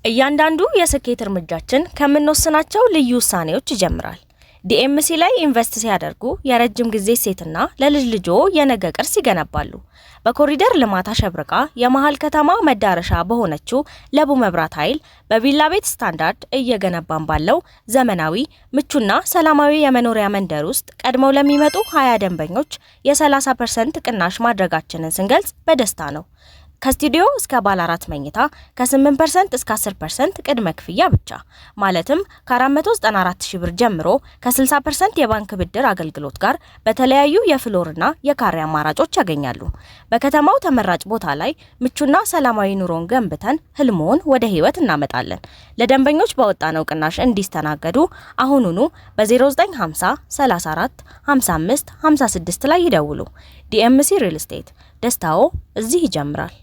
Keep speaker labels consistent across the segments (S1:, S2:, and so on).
S1: እያንዳንዱ የስኬት እርምጃችን ከምንወስናቸው ልዩ ውሳኔዎች ይጀምራል። ዲኤምሲ ላይ ኢንቨስት ሲያደርጉ የረጅም ጊዜ ሴትና ለልጅ ልጆ የነገ ቅርስ ይገነባሉ። በኮሪደር ልማት አሸብርቃ የመሃል ከተማ መዳረሻ በሆነችው ለቡ መብራት ኃይል በቪላ ቤት ስታንዳርድ እየገነባን ባለው ዘመናዊ ምቹና ሰላማዊ የመኖሪያ መንደር ውስጥ ቀድመው ለሚመጡ 20 ደንበኞች የ30% ቅናሽ ማድረጋችንን ስንገልጽ በደስታ ነው። ከስቱዲዮ እስከ ባለ 4 መኝታ ከ8% እስከ 10% ቅድመ ክፍያ ብቻ ማለትም ከ494,000 ብር ጀምሮ ከ60% የባንክ ብድር አገልግሎት ጋር በተለያዩ የፍሎርና የካሬ አማራጮች ያገኛሉ። በከተማው ተመራጭ ቦታ ላይ ምቹና ሰላማዊ ኑሮን ገንብተን ህልሞን ወደ ህይወት እናመጣለን። ለደንበኞች በወጣነው ቅናሽ እንዲስተናገዱ አሁኑኑ በ0950 34 55 56 ላይ ይደውሉ። ዲኤምሲ ሪል ስቴት፣ ደስታው እዚህ ይጀምራል።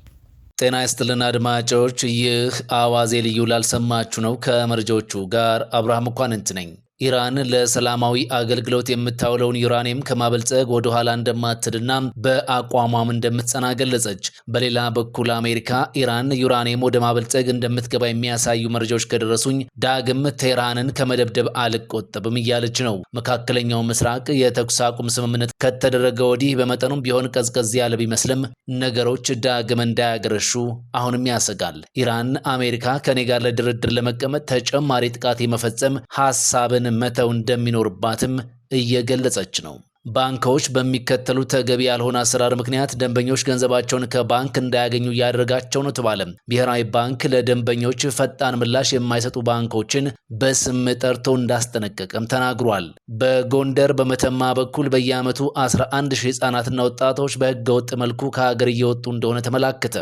S2: ጤና ይስጥልን አድማጮች፣ ይህ አዋዜ ልዩ ላልሰማችሁ ነው። ከመረጃዎቹ ጋር አብርሃም መኳንንት ነኝ። ኢራን ለሰላማዊ አገልግሎት የምታውለውን ዩራኒየም ከማበልጸግ ወደ ኋላ እንደማትልና በአቋሟም እንደምትጸና ገለጸች። በሌላ በኩል አሜሪካ ኢራን ዩራኒየም ወደ ማበልጸግ እንደምትገባ የሚያሳዩ መረጃዎች ከደረሱኝ ዳግም ቴህራንን ከመደብደብ አልቆጠብም እያለች ነው። መካከለኛው ምስራቅ የተኩስ አቁም ስምምነት ከተደረገ ወዲህ በመጠኑም ቢሆን ቀዝቀዝ ያለ ቢመስልም ነገሮች ዳግም እንዳያገረሹ አሁንም ያሰጋል። ኢራን አሜሪካ ከኔ ጋር ለድርድር ለመቀመጥ ተጨማሪ ጥቃት የመፈጸም ሐሳብን መተው እንደሚኖርባትም እየገለጸች ነው። ባንኮች በሚከተሉ ተገቢ ያልሆነ አሰራር ምክንያት ደንበኞች ገንዘባቸውን ከባንክ እንዳያገኙ ያደረጋቸው ነው ተባለ። ብሔራዊ ባንክ ለደንበኞች ፈጣን ምላሽ የማይሰጡ ባንኮችን በስም ጠርቶ እንዳስጠነቀቀም ተናግሯል። በጎንደር በመተማ በኩል በየዓመቱ 11,000 ህጻናትና ወጣቶች በህገወጥ መልኩ ከሀገር እየወጡ እንደሆነ ተመላከተ።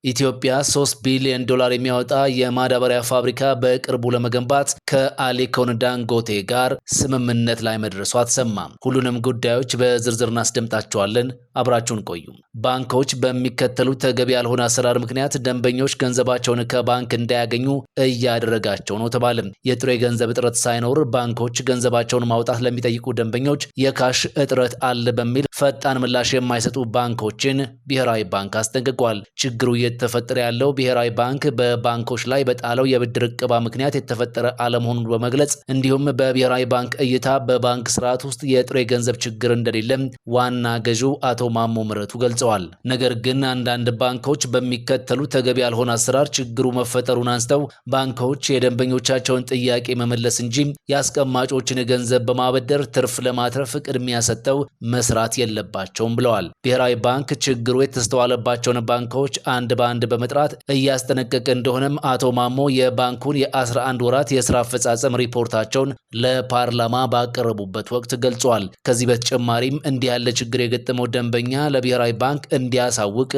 S2: ኢትዮጵያ $3 ቢሊዮን የሚያወጣ የማዳበሪያ ፋብሪካ በቅርቡ ለመገንባት ከአሊኮን ዳንጎቴ ጋር ስምምነት ላይ መድረሷ ተሰማ። ሁሉንም ጉዳዮች በዝርዝር እናስደምጣቸዋለን። አብራችሁን ቆዩ። ባንኮች በሚከተሉ ተገቢ ያልሆነ አሰራር ምክንያት ደንበኞች ገንዘባቸውን ከባንክ እንዳያገኙ እያደረጋቸው ነው ተባለ። የጥሬ ገንዘብ እጥረት ሳይኖር ባንኮች ገንዘባቸውን ማውጣት ለሚጠይቁ ደንበኞች የካሽ እጥረት አለ በሚል ፈጣን ምላሽ የማይሰጡ ባንኮችን ብሔራዊ ባንክ አስጠንቅቋል። ችግሩ የተፈጠረ ያለው ብሔራዊ ባንክ በባንኮች ላይ በጣለው የብድር ዕቀባ ምክንያት የተፈጠረ አለመሆኑን በመግለጽ እንዲሁም በብሔራዊ ባንክ እይታ በባንክ ስርዓት ውስጥ የጥሬ ገንዘብ ችግር እንደሌለ ዋና ገዢው አቶ ማሞ ምረቱ ገልጸዋል። ነገር ግን አንዳንድ ባንኮች በሚከተሉ ተገቢ ያልሆነ አሰራር ችግሩ መፈጠሩን አንስተው ባንኮች የደንበኞቻቸውን ጥያቄ መመለስ እንጂ የአስቀማጮችን ገንዘብ በማበደር ትርፍ ለማትረፍ ቅድሚያ ሰጥተው መስራት የለባቸውም ብለዋል። ብሔራዊ ባንክ ችግሩ የተስተዋለባቸውን ባንኮች አንድ በአንድ በመጥራት እያስጠነቀቀ እንደሆነም አቶ ማሞ የባንኩን የ11 ወራት የስራ አፈጻጸም ሪፖርታቸውን ለፓርላማ ባቀረቡበት ወቅት ገልጸዋል። ከዚህ በተጨማሪም እንዲህ ያለ ችግር የገጠመው ደንበኛ ለብሔራዊ ባንክ እንዲያሳውቅ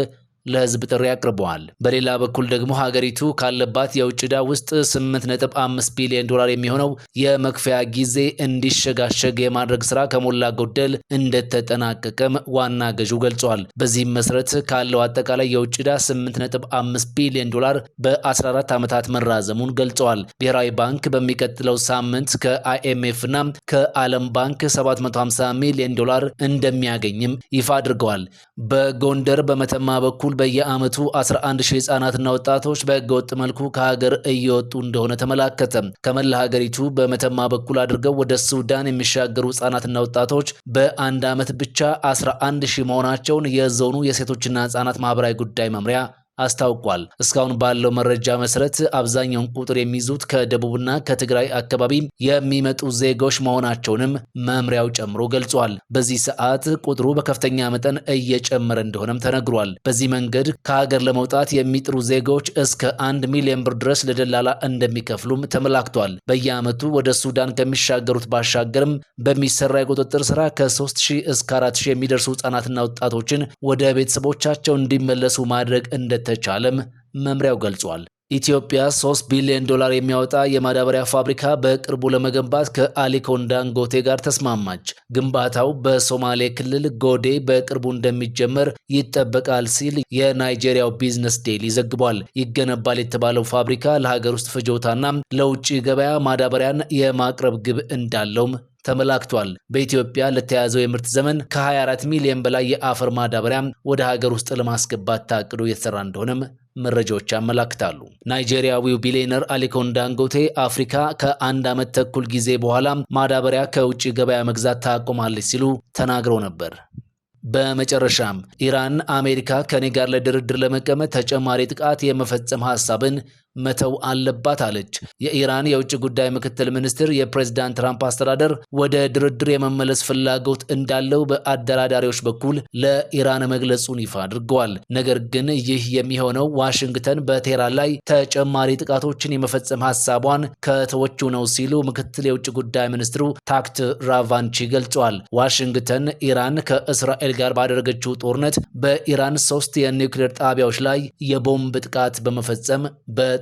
S2: ለህዝብ ጥሪ አቅርበዋል። በሌላ በኩል ደግሞ ሀገሪቱ ካለባት የውጭ ዕዳ ውስጥ $8.5 ቢሊዮን የሚሆነው የመክፈያ ጊዜ እንዲሸጋሸግ የማድረግ ስራ ከሞላ ጎደል እንደተጠናቀቀም ዋና ገዢው ገልጸዋል። በዚህም መሰረት ካለው አጠቃላይ የውጭ ዕዳ $8.5 ቢሊዮን በ14 ዓመታት መራዘሙን ገልጸዋል። ብሔራዊ ባንክ በሚቀጥለው ሳምንት ከአይኤምኤፍ እና ከዓለም ባንክ $750 ሚሊዮን እንደሚያገኝም ይፋ አድርገዋል። በጎንደር በመተማ በኩል በየዓመቱ 11,000 ህጻናትና ወጣቶች በህገወጥ መልኩ ከሀገር እየወጡ እንደሆነ ተመላከተ። ከመላ ሀገሪቱ በመተማ በኩል አድርገው ወደ ሱዳን የሚሻገሩ ህጻናትና ወጣቶች በአንድ ዓመት ብቻ 11,000 መሆናቸውን የዞኑ የሴቶችና ህጻናት ማህበራዊ ጉዳይ መምሪያ አስታውቋል። እስካሁን ባለው መረጃ መሰረት አብዛኛውን ቁጥር የሚይዙት ከደቡብና ከትግራይ አካባቢ የሚመጡ ዜጎች መሆናቸውንም መምሪያው ጨምሮ ገልጿል። በዚህ ሰዓት ቁጥሩ በከፍተኛ መጠን እየጨመረ እንደሆነም ተነግሯል። በዚህ መንገድ ከሀገር ለመውጣት የሚጥሩ ዜጎች እስከ 1 ሚሊዮን ብር ድረስ ለደላላ እንደሚከፍሉም ተመላክቷል። በየዓመቱ ወደ ሱዳን ከሚሻገሩት ባሻገርም በሚሰራ የቁጥጥር ስራ ከ3,000 እስከ 4,000 የሚደርሱ ህጻናትና ወጣቶችን ወደ ቤተሰቦቻቸው እንዲመለሱ ማድረግ እንደተቻለም መምሪያው ገልጿል። ኢትዮጵያ $3 ቢሊዮን የሚያወጣ የማዳበሪያ ፋብሪካ በቅርቡ ለመገንባት ከአሊኮን ዳንጎቴ ጋር ተስማማች። ግንባታው በሶማሌ ክልል ጎዴ በቅርቡ እንደሚጀመር ይጠበቃል ሲል የናይጄሪያው ቢዝነስ ዴይሊ ዘግቧል። ይገነባል የተባለው ፋብሪካ ለሀገር ውስጥ ፍጆታና ለውጭ ገበያ ማዳበሪያን የማቅረብ ግብ እንዳለውም ተመላክቷል። በኢትዮጵያ ለተያዘው የምርት ዘመን ከ24 ሚሊዮን በላይ የአፈር ማዳበሪያ ወደ ሀገር ውስጥ ለማስገባት ታቅዶ እየተሰራ እንደሆነም መረጃዎች ያመላክታሉ። ናይጄሪያዊው ቢሊዮነር አሊኮ ዳንጎቴ አፍሪካ ከአንድ ዓመት ተኩል ጊዜ በኋላ ማዳበሪያ ከውጭ ገበያ መግዛት ታቆማለች ሲሉ ተናግረው ነበር። በመጨረሻም ኢራን አሜሪካ ከኔ ጋር ለድርድር ለመቀመጥ ተጨማሪ ጥቃት የመፈጸም ሐሳብን መተው አለባት አለች። የኢራን የውጭ ጉዳይ ምክትል ሚኒስትር የፕሬዝዳንት ትራምፕ አስተዳደር ወደ ድርድር የመመለስ ፍላጎት እንዳለው በአደራዳሪዎች በኩል ለኢራን መግለጹን ይፋ አድርገዋል። ነገር ግን ይህ የሚሆነው ዋሽንግተን በቴህራን ላይ ተጨማሪ ጥቃቶችን የመፈጸም ሐሳቧን ከተወችው ነው ሲሉ ምክትል የውጭ ጉዳይ ሚኒስትሩ ታክት ራቫንቺ ገልጸዋል። ዋሽንግተን ኢራን ከእስራኤል ጋር ባደረገችው ጦርነት በኢራን 3 የኒውክሌር ጣቢያዎች ላይ የቦምብ ጥቃት በመፈጸም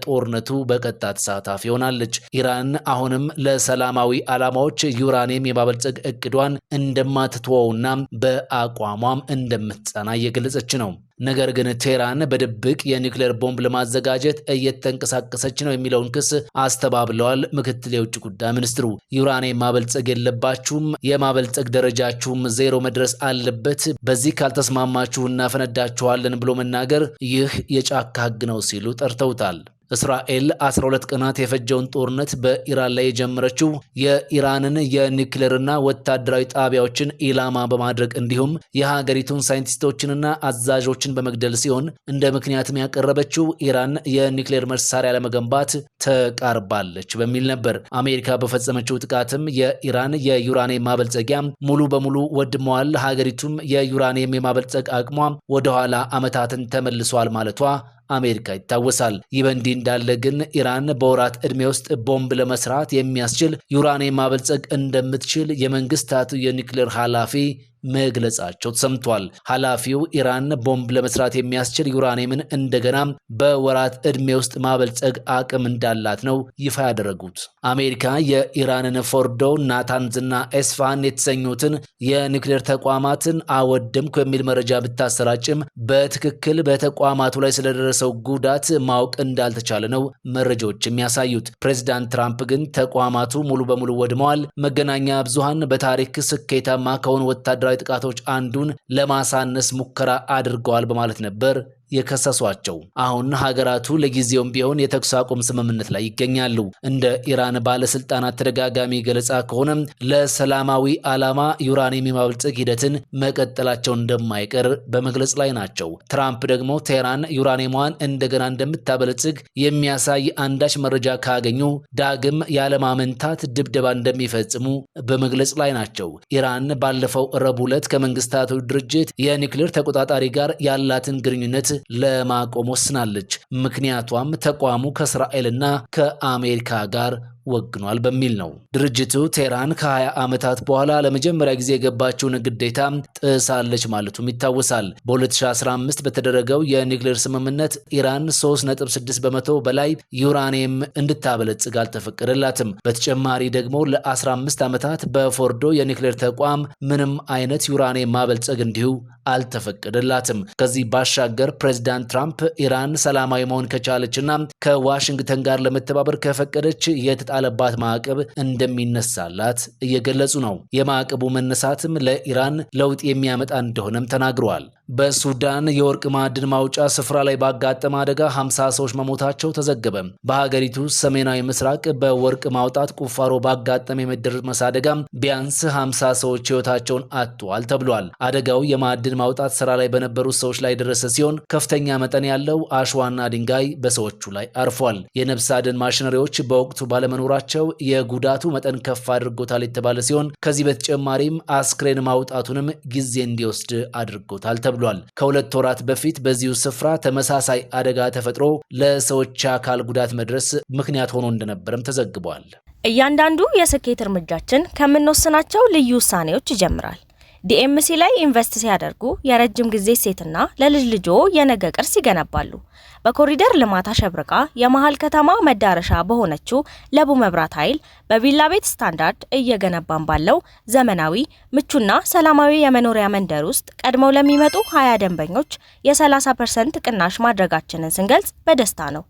S2: ጦርነቱ በቀጥታ ተሳታፊ ሆናለች። ኢራን አሁንም ለሰላማዊ ዓላማዎች ዩራኒየም የማበልጸግ እቅዷን እንደማትተወውና በአቋሟም እንደምትጸና እየገለጸች ነው። ነገር ግን ቴህራን በድብቅ የኒውክሌር ቦምብ ለማዘጋጀት እየተንቀሳቀሰች ነው የሚለውን ክስ አስተባብለዋል። ምክትል የውጭ ጉዳይ ሚኒስትሩ ዩራኒየም ማበልጸግ የለባችሁም፣ የማበልጸግ ደረጃችሁም 0 መድረስ አለበት፣ በዚህ ካልተስማማችሁ እናፈነዳችኋለን ብሎ መናገር ይህ የጫካ ሕግ ነው ሲሉ ጠርተውታል። እስራኤል 12 ቀናት የፈጀውን ጦርነት በኢራን ላይ የጀመረችው የኢራንን የኒውክሌርና ወታደራዊ ጣቢያዎችን ኢላማ በማድረግ እንዲሁም የሀገሪቱን ሳይንቲስቶችንና አዛዦችን በመግደል ሲሆን እንደ ምክንያትም ያቀረበችው ኢራን የኒውክሌር መሳሪያ ለመገንባት ተቃርባለች በሚል ነበር። አሜሪካ በፈጸመችው ጥቃትም የኢራን የዩራኒየም ማበልጸጊያ ሙሉ በሙሉ ወድመዋል፣ ሀገሪቱም የዩራኒየም የማበልጸግ አቅሟ ወደኋላ ዓመታትን ተመልሷል ማለቷ አሜሪካ ይታወሳል። ይህ በእንዲህ እንዳለ ግን ኢራን በወራት ዕድሜ ውስጥ ቦምብ ለመስራት የሚያስችል ዩራኒየም ማበልጸግ እንደምትችል የመንግስታቱ የኒውክሌር ኃላፊ መግለጻቸው ተሰምቷል። ኃላፊው ኢራን ቦምብ ለመስራት የሚያስችል ዩራኒየምን እንደገና በወራት ዕድሜ ውስጥ ማበልጸግ አቅም እንዳላት ነው ይፋ ያደረጉት። አሜሪካ የኢራንን ፎርዶ፣ ናታንዝና ኤስፋሃን የተሰኙትን የኒውክሌር ተቋማትን አወደምኩ የሚል መረጃ ብታሰራጭም በትክክል በተቋማቱ ላይ ስለደረሰው ጉዳት ማወቅ እንዳልተቻለ ነው መረጃዎች የሚያሳዩት። ፕሬዚዳንት ትራምፕ ግን ተቋማቱ ሙሉ በሙሉ ወድመዋል፣ መገናኛ ብዙሃን በታሪክ ስኬታማ ከሆኑ ወታደራዊ ጥቃቶች አንዱን ለማሳነስ ሙከራ አድርገዋል በማለት ነበር የከሰሷቸው። አሁን ሀገራቱ ለጊዜውም ቢሆን የተኩስ አቁም ስምምነት ላይ ይገኛሉ። እንደ ኢራን ባለስልጣናት ተደጋጋሚ ገለጻ ከሆነ ለሰላማዊ ዓላማ ዩራኒየም የማበልጸግ ሂደትን መቀጠላቸው እንደማይቀር በመግለጽ ላይ ናቸው። ትራምፕ ደግሞ ቴህራን ዩራኒየሟን እንደገና እንደምታበለጽግ የሚያሳይ አንዳች መረጃ ካገኙ ዳግም ያለማመንታት ድብደባ እንደሚፈጽሙ በመግለጽ ላይ ናቸው። ኢራን ባለፈው ረቡዕ ዕለት ከመንግስታቱ ድርጅት የኒውክሌር ተቆጣጣሪ ጋር ያላትን ግንኙነት ለማቆም ወስናለች። ምክንያቷም ተቋሙ ከእስራኤልና ከአሜሪካ ጋር ወግኗል በሚል ነው። ድርጅቱ ቴህራን ከ20 ዓመታት በኋላ ለመጀመሪያ ጊዜ የገባችውን ግዴታ ጥሳለች ማለቱም ይታወሳል። በ2015 በተደረገው የኒውክሌር ስምምነት ኢራን 3.6 በመቶ በላይ ዩራኒየም እንድታበለጽግ አልተፈቀደላትም። በተጨማሪ ደግሞ ለ15 ዓመታት በፎርዶ የኒውክሌር ተቋም ምንም አይነት ዩራኒየም ማበልጸግ እንዲሁ አልተፈቀደላትም። ከዚህ ባሻገር ፕሬዚዳንት ትራምፕ ኢራን ሰላማዊ መሆን ከቻለችና ከዋሽንግተን ጋር ለመተባበር ከፈቀደች የተጣለባት ማዕቀብ እንደሚነሳላት እየገለጹ ነው። የማዕቀቡ መነሳትም ለኢራን ለውጥ የሚያመጣ እንደሆነም ተናግረዋል። በሱዳን የወርቅ ማዕድን ማውጫ ስፍራ ላይ ባጋጠመ አደጋ 50 ሰዎች መሞታቸው ተዘገበ። በሀገሪቱ ሰሜናዊ ምስራቅ በወርቅ ማውጣት ቁፋሮ ባጋጠመ የመደርመስ አደጋ ቢያንስ 50 ሰዎች ሕይወታቸውን አጥተዋል ተብሏል። አደጋው የማዕድን ማውጣት ስራ ላይ በነበሩ ሰዎች ላይ ደረሰ ሲሆን ከፍተኛ መጠን ያለው አሸዋና ድንጋይ በሰዎቹ ላይ አርፏል። የነፍስ አድን ማሽነሪዎች በወቅቱ ባለመኖራቸው የጉዳቱ መጠን ከፍ አድርጎታል የተባለ ሲሆን ከዚህ በተጨማሪም አስክሬን ማውጣቱንም ጊዜ እንዲወስድ አድርጎታል ተብሏል። ከ2 ወራት በፊት በዚሁ ስፍራ ተመሳሳይ አደጋ ተፈጥሮ ለሰዎች አካል ጉዳት መድረስ ምክንያት ሆኖ እንደነበረም ተዘግቧል።
S1: እያንዳንዱ የስኬት እርምጃችን ከምንወስናቸው ልዩ ውሳኔዎች ይጀምራል። ዲኤምሲ ላይ ኢንቨስት ሲያደርጉ የረጅም ጊዜ ሴትና ለልጅ ልጆ የነገ ቅርስ ይገነባሉ። በኮሪደር ልማት አሸብርቃ የመሃል ከተማ መዳረሻ በሆነችው ለቡ መብራት ኃይል በቪላ ቤት ስታንዳርድ እየገነባን ባለው ዘመናዊ ምቹና ሰላማዊ የመኖሪያ መንደር ውስጥ ቀድመው ለሚመጡ 20 ደንበኞች የ30% ቅናሽ ማድረጋችንን ስንገልጽ በደስታ ነው።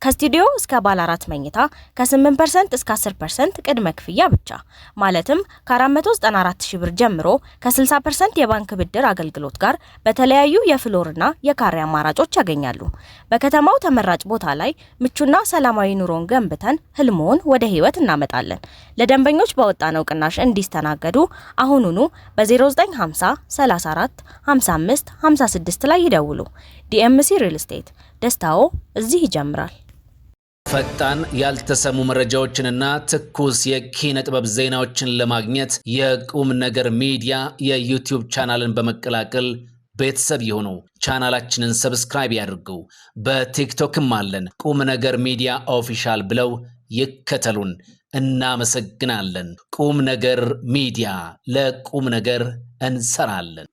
S1: ከስቱዲዮ እስከ ባለ 4 መኝታ ከ8% እስከ 10% ቅድመ ክፍያ ብቻ ማለትም ከ494,000 ብር ጀምሮ ከ60% የባንክ ብድር አገልግሎት ጋር በተለያዩ የፍሎርና የካሬ አማራጮች ያገኛሉ። በከተማው ተመራጭ ቦታ ላይ ምቹና ሰላማዊ ኑሮን ገንብተን ህልሞን ወደ ህይወት እናመጣለን። ለደንበኞች በወጣነው ቅናሽ እንዲስተናገዱ አሁኑኑ በ0950 34 55 56 ላይ ይደውሉ። ዲኤምሲ ሪል ስቴት፣ ደስታው እዚህ ይጀምራል።
S2: ፈጣን ያልተሰሙ መረጃዎችንና ትኩስ የኪነ ጥበብ ዜናዎችን ለማግኘት የቁም ነገር ሚዲያ የዩቲዩብ ቻናልን በመቀላቀል ቤተሰብ ይሁኑ። ቻናላችንን ሰብስክራይብ ያድርጉ። በቲክቶክም አለን። ቁም ነገር ሚዲያ ኦፊሻል ብለው ይከተሉን። እናመሰግናለን። ቁም ነገር ሚዲያ፣ ለቁም ነገር እንሰራለን።